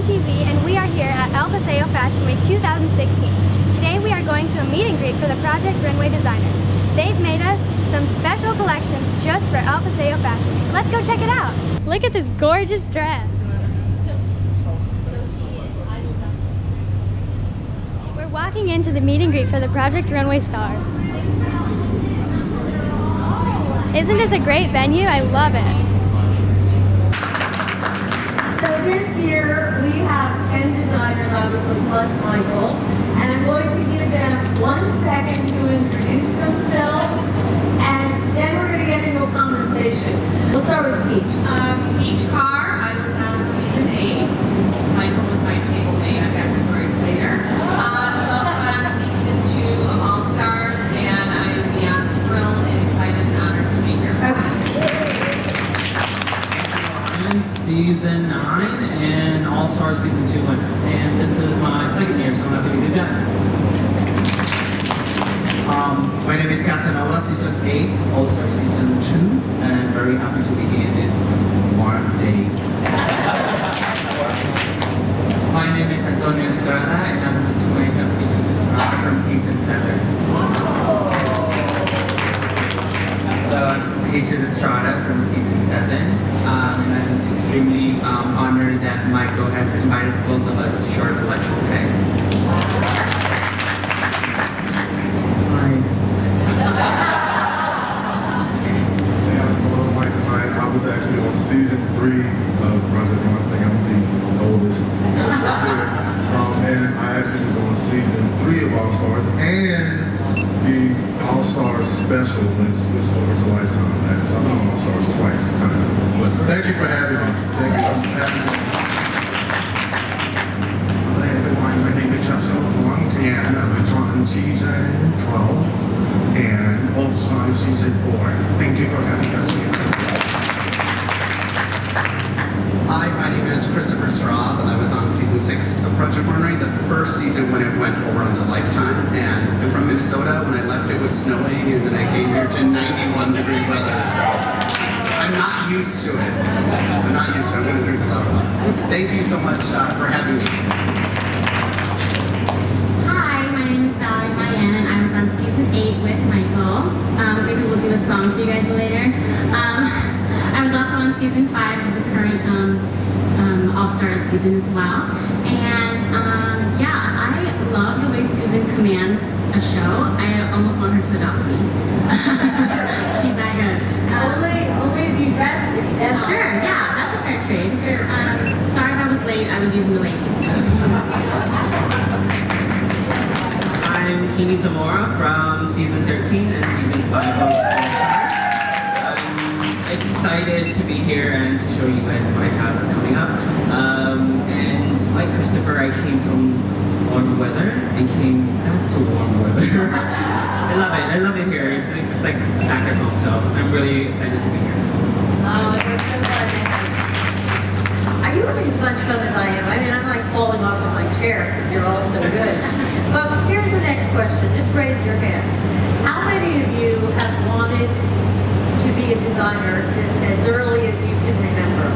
KNNTV, and we are here at El Paseo Fashion Week 2016. Today we are going to a meet and greet for the Project Runway Designers. They've made us some special collections just for El Paseo Fashion Week. Let's go check it out. Look at this gorgeous dress. We're walking into the meet and greet for the Project Runway stars. Isn't this a great venue? I love it. So this year we have 10 designers, obviously, plus Michael, and I'm going to give them 1 second to introduce themselves, and then we're going to get into a conversation. We'll start with Peach. Peach Carr, I was on season 8. Michael was my table mate. I've got stories later. I was also on season 2 of All Stars, and I am beyond thrilled and excited and honored to be here. I'm season 9 and All Star season 2 winner, and this is my second year, so I'm happy to be back. My name is Casanova, season 8, All Star season 2, and I'm very happy to be here this warm day. My name is Antonio Estrada, and I'm the twin of Jesus Estrada from season 7. Jesus Estrada from season 7, and I'm extremely honored that Michael has invited both of us to show our collection today. Hi. Hey, how's it going? Michael. I was actually on season 3 of Project Runway. I think I'm the oldest. And I actually was on season 3 of All Stars and the All Stars special when switched over to Lifetime. Actually, so I'm on All Stars twice, kind of. But thank you for having me. Thank you. I'm happy. Hello everyone, my name is Joshua Wong, and I was on season 12 and also on season 4. Thank you for having us here. Hi, my name is Christopher Straub. I was on season 6 of Project Runway, the first season when it went over onto Lifetime. And I'm from Minnesota. When I left, it was snowing, and then I came here to 91-degree weather. So I'm not used to it. I'm not used to it. I'm going to drink a lot of water. Thank you so much for having me. Hi, my name is Valerie Mayan, and I was on season 8 with Michael. Maybe we'll do a song for you guys later. I was also on season 5 of the current All Stars season as well. And yeah, I love the way Susan commands a show. I almost want her to adopt me. She's that good. Only if you dress me. Sure, yeah, that's a fair trade. Sorry if I was late, I was using the ladies. I'm Kini Zamora from season 13 and season 5 of All Stars. I'm excited to be here and to show you guys what I have coming up. And like Christopher, I came from warm weather and came back to warm weather. I love it here. It's like back at home, so I'm really excited to be here. Oh, we're so glad to have you. Are you having as much fun as I am? I mean, I'm like falling off of my chair because you're all so good. But here's the next question. Just raise your hand. How many of you have wanted to be a designer since as early as you can remember?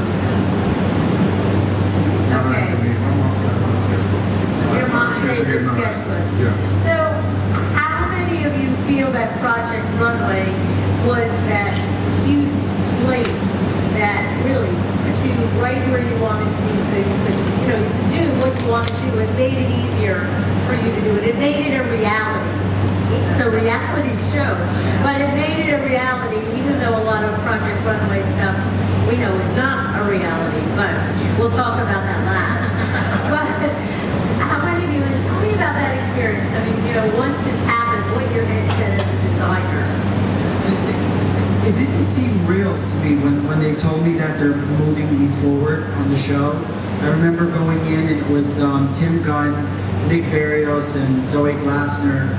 It's not for me. My mom says I'm sketchbooks. Your mom says you're sketchbooks. Yeah. So, how many of you feel that Project Runway was that huge place that really put you right where you wanted to be, so you could, you could do what you wanted to do? It made it easier for you to do it. It made it a reality. It's a reality show, but it made it a reality, even though a lot of Project Runway stuff we know is not a reality, but we'll talk about that last. But how many of you, and tell me about that experience. I mean, once this happened, what your head said as a designer. It didn't seem real to me when they told me that they're moving me forward on the show. I remember going in and it was Tim Gunn, Nick Varios, and Zoe Glassner.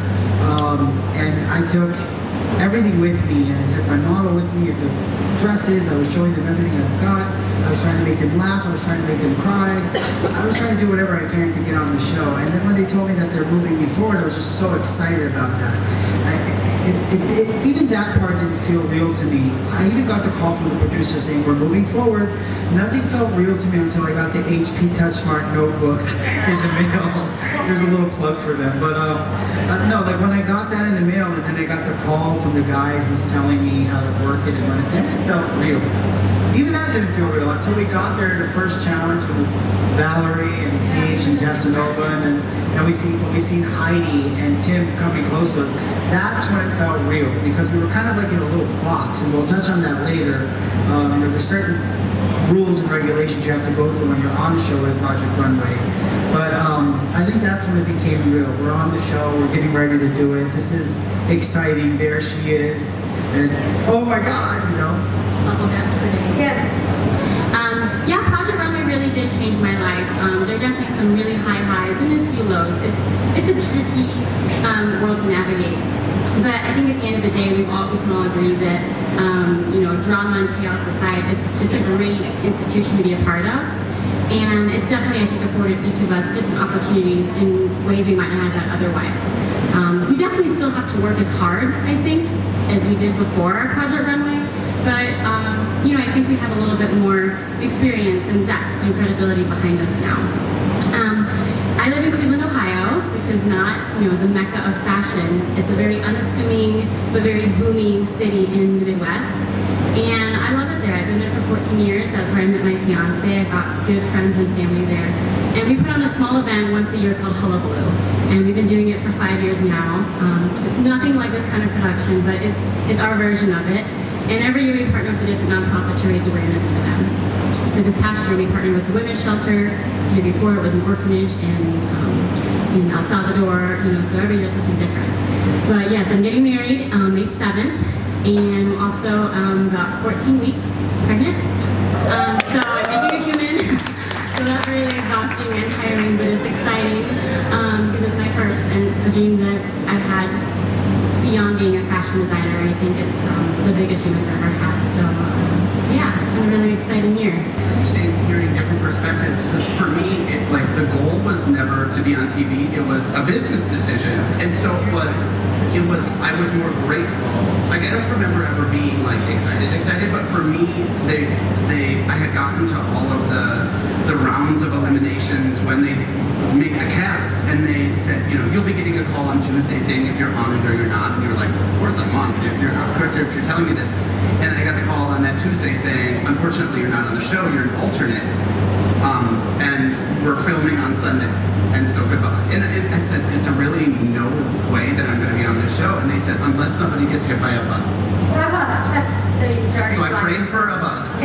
And I took everything with me, and I took my model with me. I took dresses. I was showing them everything I've got. I was trying to make them laugh. I was trying to make them cry. I was trying to do whatever I can to get on the show. And then when they told me that they're moving me forward, I was just so excited about that. even that part didn't feel real to me. I even got the call from the producer saying we're moving forward. Nothing felt real to me until I got the HP Touchmark notebook in the mail. There's a little plug for them, but no, like when I got that in the mail, and then I got the call from the guy who's telling me how to work it and run it, then it felt real. Even that didn't feel real until we got there to the first challenge with Valerie and Paige and Casanova, and then we seen Heidi and Tim coming close to us. That's when it felt real, because we were kind of like in a little box, and we'll touch on that later. There's certain rules and regulations you have to go through when you're on a show like Project Runway. But I think that's when it became real. We're on the show, we're getting ready to do it. This is exciting. There she is. And oh my God, Bubble dance for days. Yes. Yeah, Project Runway really did change my life. There are definitely some really high highs and a few lows. It's a tricky world to navigate. But I think at the end of the day, we can all agree that drama and chaos aside, it's a great institution to be a part of. And it's definitely, I think, afforded each of us different opportunities in ways we might not have had otherwise. We definitely still have to work as hard, I think, as we did before Project Runway. But, I think we have a little bit more experience and zest and credibility behind us now. I live in Cleveland, Ohio, which is not, the mecca of fashion. It's a very unassuming but very booming city in the Midwest. And I love it there. I've been there for 14 years. That's where I met my fiance. I've got good friends and family there. And we put on a small event once a year called Hullabaloo. And we've been doing it for 5 years now. It's nothing like this kind of production, but it's our version of it. And every year we partner with a different nonprofit to raise awareness for them. So this past year we partnered with a women's shelter. The year before it was an orphanage in El Salvador. So every year something different. But yes, I'm getting married May 7th, and I'm also about 14 weeks pregnant. So I'm making a human. So that's really exhausting and tiring, but it's exciting because it's my first, and it's a dream that I've had beyond being a fashion designer. I think it's the biggest dream I've ever had. So yeah, it's been a really exciting year. It's interesting hearing different perspectives, because for me, the goal was never to be on TV. It was a business decision, and so it was. I was more grateful. I don't remember ever being excited, but for me, I had gotten to all of the rounds of eliminations when they make the cast, and they said, you'll be getting a call on Tuesday saying if you're on it or you're not, and you're like, well, of course I'm on it. If you're telling me this. And I got the call on that Tuesday saying, unfortunately, you're not on the show, you're an alternate, and we're filming on Sunday, and so goodbye. And I said, is there really no way that I'm going to be on this show? And they said, unless somebody gets hit by a bus. So I prayed for a bus.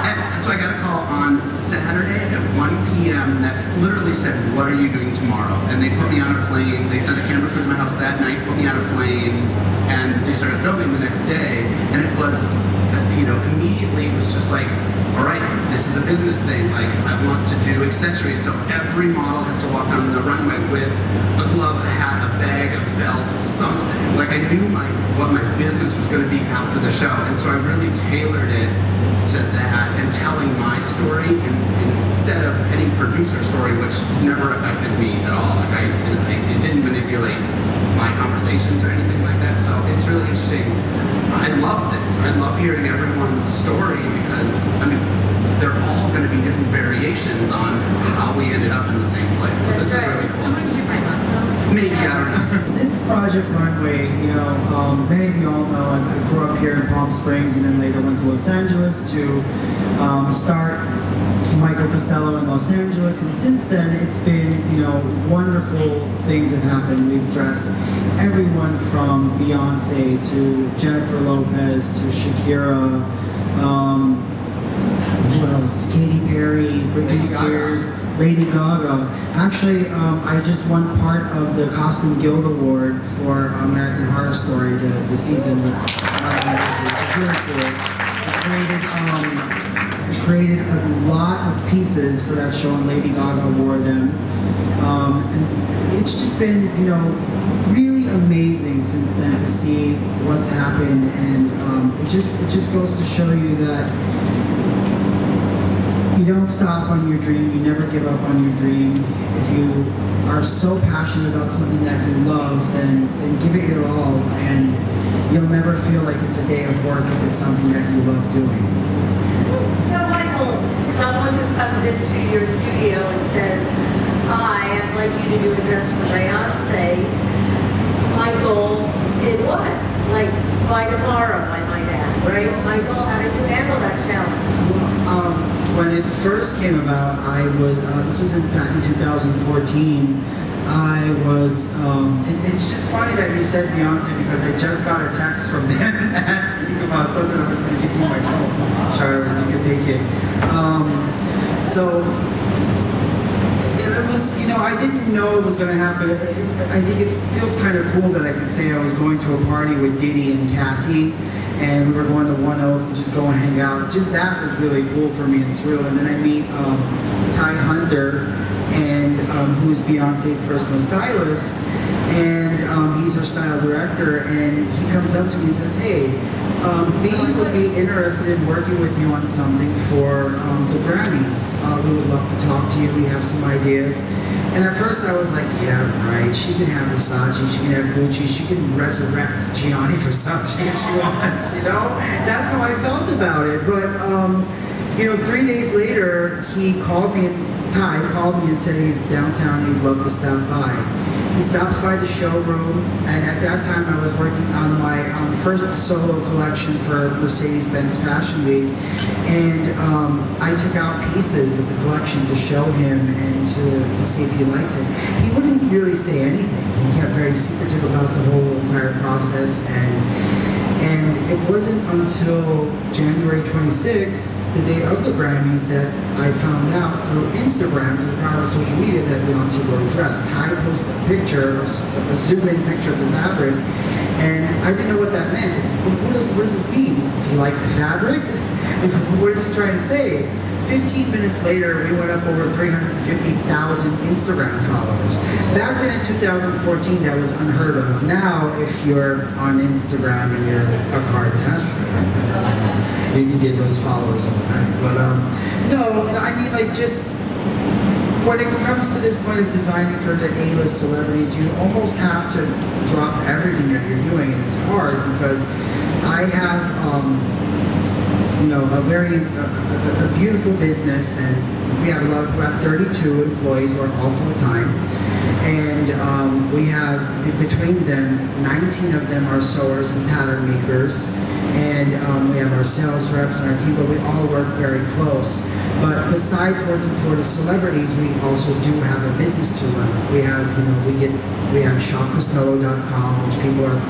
And so I got a call on Saturday at 1 p.m. that literally said, what are you doing tomorrow? And they put me on a plane. They sent a camera crew to my house that night, put me on a plane, and they started filming the next day. And it was, immediately it was just like, all right, this is a business thing. I want to do accessories. So every model has to walk on the runway with a glove, a hat, a bag, a belt, something. I knew what my business was going to be after the show. And so I really tailored it to that and telling my story instead of any producer story, which never affected me at all. It didn't manipulate my conversations or anything like that. So it's really interesting. I love this. I love hearing everyone's story because, they're all going to be different variations on how we ended up in the same place. So this is really cool. Someone hit by bus though? Maybe, I don't know. Since Project Runway, many of you all know I grew up here in Palm Springs and then later went to Los Angeles to start Michael Costello in Los Angeles, and since then it's been, wonderful things have happened. We've dressed everyone from Beyonce to Jennifer Lopez to Shakira, who else? Katy Perry, Britney Spears, Lady Gaga. Actually, I just won part of the Costume Guild Award for American Horror Story the season, which is really cool. I created a lot of pieces for that show, and Lady Gaga wore them. And it's just been, really amazing since then to see what's happened, and it just goes to show you that, you don't stop on your dream, you never give up on your dream. If you are so passionate about something that you love, then give it your all, and you'll never feel like it's a day of work if it's something that you love doing. So Michael, someone who comes into your studio and says, "Hi, I'd like you to do a dress for Beyonce," Michael did what? Like, by tomorrow, I might add, right? Michael, how did you handle that challenge? When it first came about, I was, this was back in 2014, I was, it's just funny that you said Beyonce because I just got a text from them asking about something. I was going to give you my phone, Charlotte, you can take it. So, it was, you know, I didn't know it was going to happen. I think it feels kind of cool that I could say I was going to a party with Diddy and Cassie, and we were going to One Oak to just go and hang out. Just that was really cool for me and surreal. And then I meet Ty Hunter, and who's Beyonce's personal stylist, and he's her style director, and he comes up to me and says, "Hey, B would be interested in working with you on something for the Grammys. We would love to talk to you. We have some ideas." And at first I was like, yeah, right, she can have Versace, she can have Gucci, she can resurrect Gianni Versace if she wants, you know? That's how I felt about it. But, you know, 3 days later, he called me, Ty called me and said he's downtown, he'd love to stop by. He stops by the showroom, and at that time I was working on my first solo collection for Mercedes-Benz Fashion Week, and I took out pieces of the collection to show him and to see if he likes it. He wouldn't really say anything. He kept very secretive about the whole entire process, and it wasn't until January 26th, the day of the Grammys, that I found out through Instagram, through the power of social media, that Beyonce wore a dress. Ty posted a picture, a zoom-in picture of the fabric, and I didn't know what that meant. What does this mean? Does he like the fabric? What is he trying to say? 15 minutes later, we went up over 350,000 Instagram followers. Back then in 2014, that was unheard of. Now, if you're on Instagram and you're a Kardashian, you can get those followers overnight. But no, I mean, like, just when it comes to this point of designing for the A-list celebrities, you almost have to drop everything that you're doing, and it's hard because I have, you know, a beautiful business, and we have we have 32 employees who are all full-time, and we have, between them, 19 of them are sewers and pattern makers, and we have our sales reps and our team, but we all work very close. But besides working for the celebrities, we also do have a business to run. We have, you know, we have shopcostello.com, which people are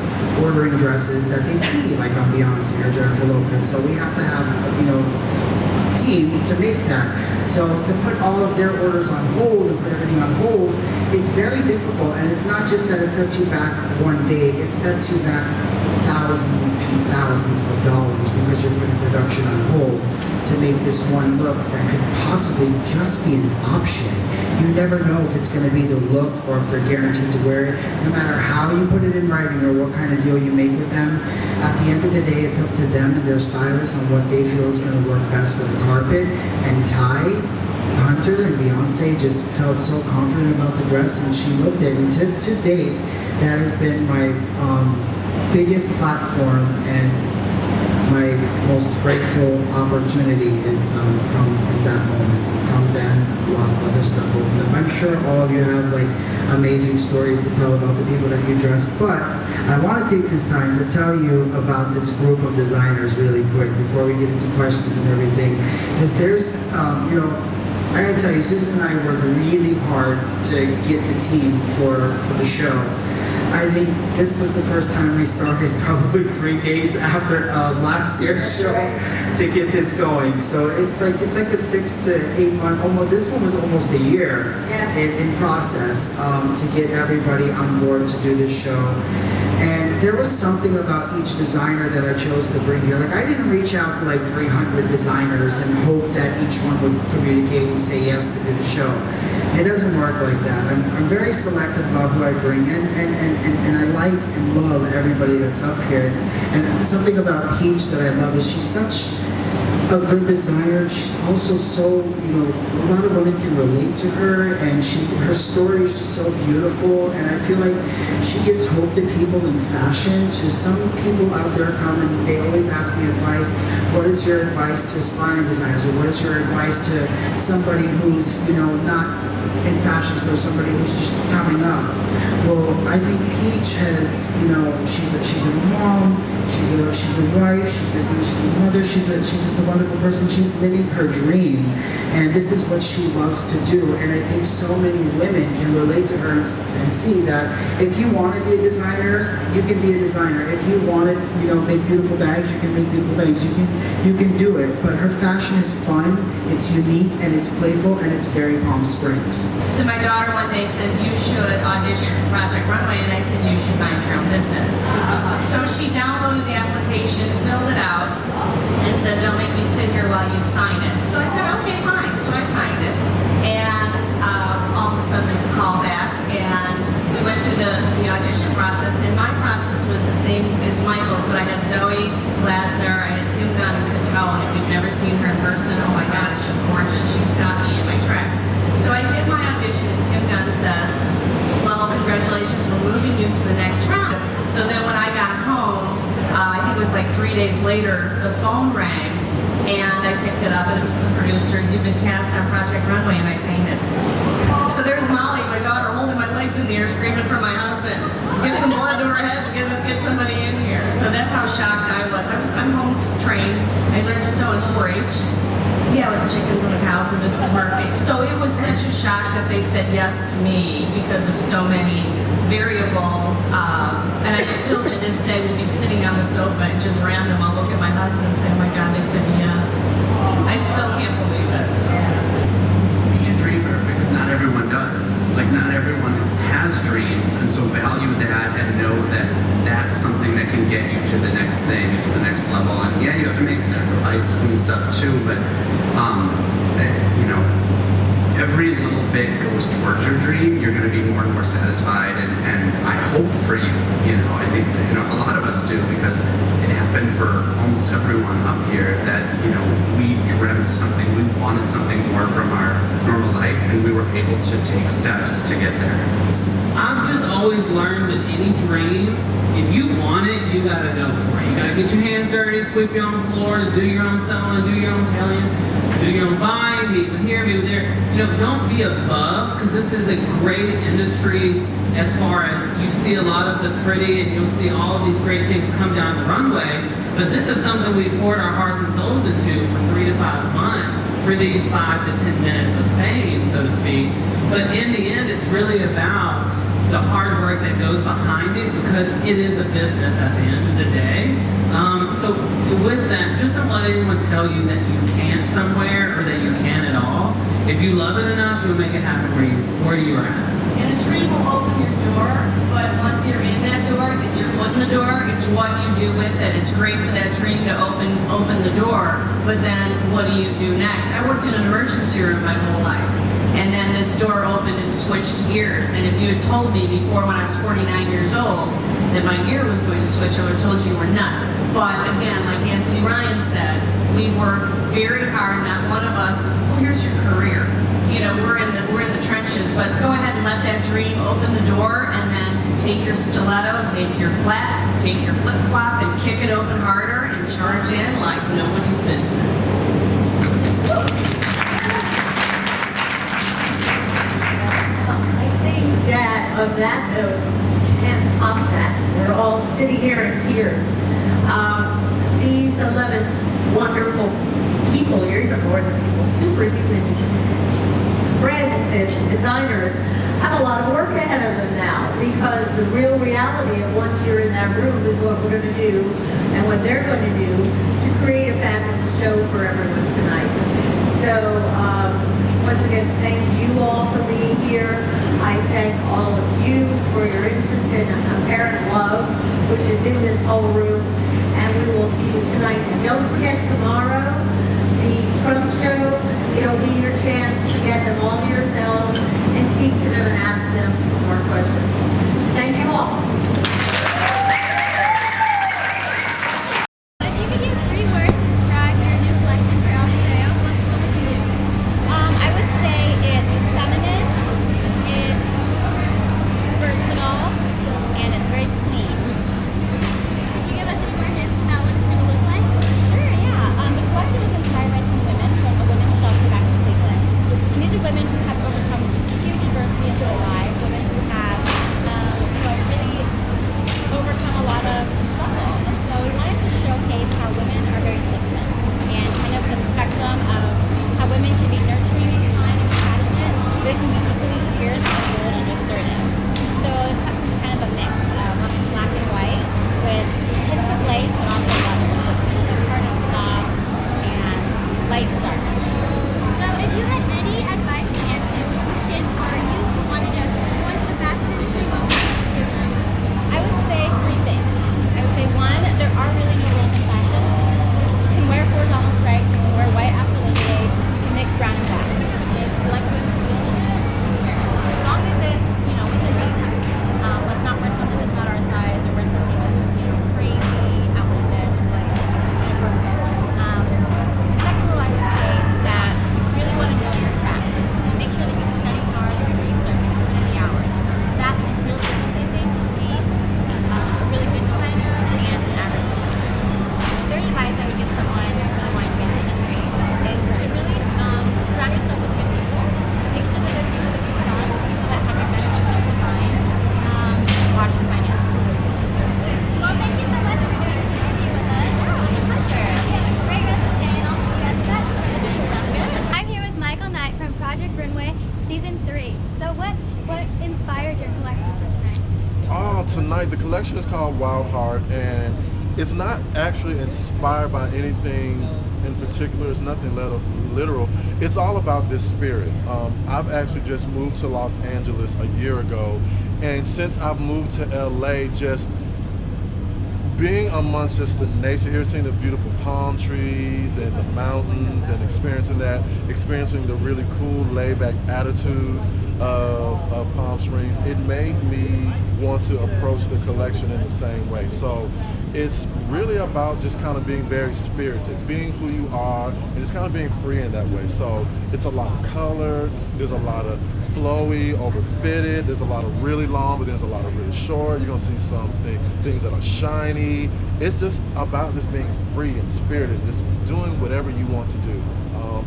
ordering dresses that they see, like on Beyonce or Jennifer Lopez. So we have to have, you know, a team to make that. So to put all of their orders on hold and put everything on hold, it's very difficult. And it's not just that it sets you back one day, it sets you back thousands and thousands of dollars because you're putting production on hold to make this one look that could possibly just be an option. You never know if it's going to be the look or if they're guaranteed to wear it. No matter how you put it in writing or what kind of deal you make with them, at the end of the day, it's up to them and their stylist on what they feel is going to work best for the carpet. And Ty Hunter and Beyonce just felt so confident about the dress, and she looked at it. And to date, that has been my biggest platform and my most grateful opportunity is from that moment, and from then a lot of other stuff opened up. I'm sure all of you have like amazing stories to tell about the people that you dress, but I want to take this time to tell you about this group of designers really quick before we get into questions and everything, because there's you know, I gotta tell you, Susan and I worked really hard to get the team for the show. I think this was the first time we started probably 3 days after last year's show to get this going. So it's like a 6 to 8 month, almost, this one was almost a year in process to get everybody on board to do this show. And there was something about each designer that I chose to bring here. Like, I didn't reach out to like 300 designers and hope that each one would communicate and say yes to do the show. It doesn't work like that. I'm very selective about who I bring in, and I like and love everybody that's up here. And something about Peach that I love is she's such a good designer. She's also so, a lot of women can relate to her, and her story is just so beautiful, and I feel like she gives hope to people in fashion. To some people out there come and they always ask me advice. What is your advice to aspiring designers, or what is your advice to somebody who's, not in fashion, but somebody who's just coming up? Well, I think Peach has, she's a mom, she's a wife, she's a mother, she's just a wonderful person. She's living her dream, and this is what she loves to do. And I think so many women can relate to her and see that if you want to be a designer, you can be a designer. If you want to, make beautiful bags, you can make beautiful bags. You can do it. But her fashion is fun, it's unique, and it's playful, and it's very Palm Springs. So my daughter one day says, you should audition for Project Runway, and I said, you should mind your own business. So she downloaded the application, filled it out, and said, don't make me sit here while you sign it. So I said, okay, fine. So I signed it, and all of a sudden there's a call back, and we went through the audition process, and my process was the same as Michael's, but I had Zoe Glassner, I had Tim Gunn and Costello, and if you've never seen her in person, oh my God, is she gorgeous. She stopped me in my tracks. So I did my audition, and Tim Gunn says, well, congratulations, we're moving you to the next round. So then when I got home, I think it was like 3 days later, the phone rang, and I picked it up, and it was the producers. You've been cast on Project Runway, and I fainted. So there's Molly, my daughter, holding my legs in the air, screaming for my husband. Get some blood to her head, get somebody in here. So that's how shocked I was. I'm home trained. I learned to sew in 4-H. Yeah, with the chickens and the cows and Mrs. Murphy. So it was such a shock that they said yes to me because of so many variables. And I still to this day will be sitting on the sofa and just random, I'll look at my husband and say, oh my God, they said yes. I still can't believe it. Be a dreamer, because not everyone does. Like, not everyone has dreams, and so value that and know that that's something that can get you to the next thing, to the next level. And yeah, you have to make sacrifices and stuff too, but every little bit goes towards your dream. You're going to be more and more satisfied, and I hope for you. I think a lot of us do, because it happened for almost everyone up here that we dreamt something, we wanted something more from our normal life, and we were able to take steps to get there. I've just always learned that any dream, if you want it, you gotta go for it. You gotta get your hands dirty, sweep your own floors, do your own sewing, do your own tailoring, do your own buying, meet with here, meet with there. Don't be above, because this is a great industry as far as you see a lot of the pretty, and you'll see all of these great things come down the runway. But this is something we've poured our hearts and souls into for 3 to 5 months for these 5 to 10 minutes of fame, so to speak. But in the end, it's really about the hard work that goes behind it, because it is a business at the end of the day. So with that, just don't let anyone tell you that you can't somewhere, or that you can at all. If you love it enough, you'll make it happen where you are at. And a dream will open your door, but once you're in that door, it's your foot in the door, it's what you do with it. It's great for that dream to open the door, but then what do you do next? I worked in an emergency room my whole life, and then this door opened and switched gears. And if you had told me before, when I was 49 years old, that my gear was going to switch, I would have told you were nuts. But again, like Anthony Ryan said, we work very hard. Not one of us is, well, here's your career. We're in the trenches, but go ahead and let that dream open the door, and then take your stiletto, take your flat, take your flip-flop, and kick it open harder and charge in like nobody's business. I think that on that note, can't top that. We're all sitting here in tears. These 11 wonderful people, you're even more than people, superhuman friends and designers, have a lot of work ahead of them now, because the real reality of once you're in that room is what we're going to do and what they're going to do to create a fabulous show for everyone tonight. So once again, thank you all for being here. I thank all of you for your interest in apparent love, which is in this whole room, and we will see you tonight. And don't forget tomorrow, the Trump show. It'll be your chance to get them all to yourselves and speak to them and ask them some more questions. Thank you all. If you could use 3 words to describe your new collection, season 3. So what inspired your collection for tonight? Oh, tonight the collection is called Wild Heart, and it's not actually inspired by anything in particular. It's nothing literal. It's all about this spirit. I've actually just moved to Los Angeles a year ago, and since I've moved to LA, just being amongst just the nature here, seeing the beautiful palm trees and the mountains and experiencing the really cool laid-back attitude of Palm Springs, it made me want to approach the collection in the same way. So it's really about just kind of being very spirited, being who you are, and just kind of being free in that way. So it's a lot of color, there's a lot of flowy, over-fitted, there's a lot of really long, but there's a lot of really short. You're gonna see things that are shiny. It's just about just being free and spirited, just doing whatever you want to do.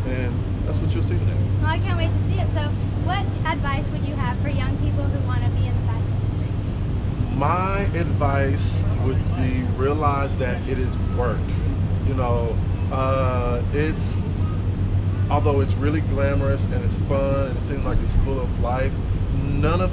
And that's what you'll see today. Well, I can't wait to see it. So what advice would you have for young people who want to be in the fashion industry? My advice would be realize that it is work. You know, although it's really glamorous and it's fun and it seems like it's full of life, none of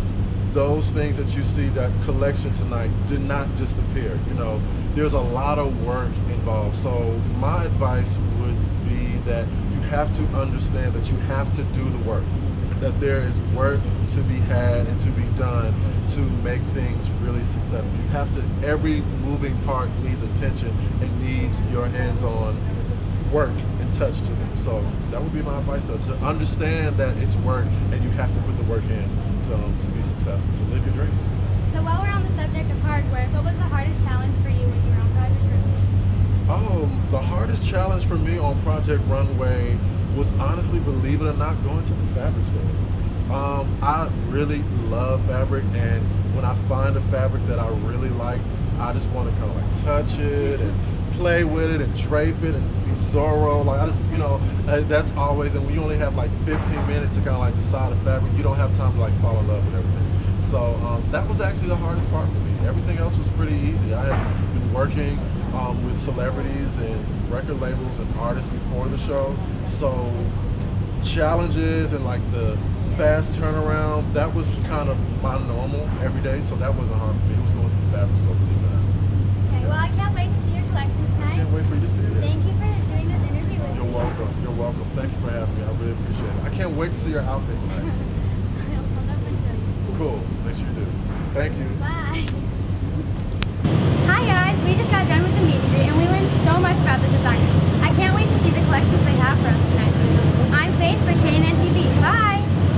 those things that you see, that collection tonight, did not just appear. You know, there's a lot of work involved. So my advice would be that you have to understand that you have to do the work, that there is work to be had and to be done to make things really successful. You have to, every moving part needs attention and needs your hands-on work and touch to them. So that would be my advice, to understand that it's work and you have to put the work in to be successful, to live your dream. So while we're on the subject of hard work, what was the hardest challenge for you when you were on Project Runway? Oh, the hardest challenge for me on Project Runway was, honestly, believe it or not, going to the fabric store. I really love fabric, and when I find a fabric that I really like, I just want to kind of like touch it and play with it and drape it and be Zorro. Like, I just, you know, that's always, and when you only have like 15 minutes to kind of like decide a fabric, you don't have time to like fall in love with everything. So that was actually the hardest part for me. Everything else was pretty easy. I had been working with celebrities and record labels and artists before the show. So challenges and like the fast turnaround, that was kind of my normal every day. So that wasn't hard for me. It was going to the fabric store, believe it or not. Okay, well, I can't wait to see your collection tonight. I can't wait for you to see it. Thank you for doing this interview with me. You're welcome. You're welcome. Thank you for having me. I really appreciate it. I can't wait to see your outfit tonight. I'll definitely show you. Cool. Make sure you do. Thank you. Bye.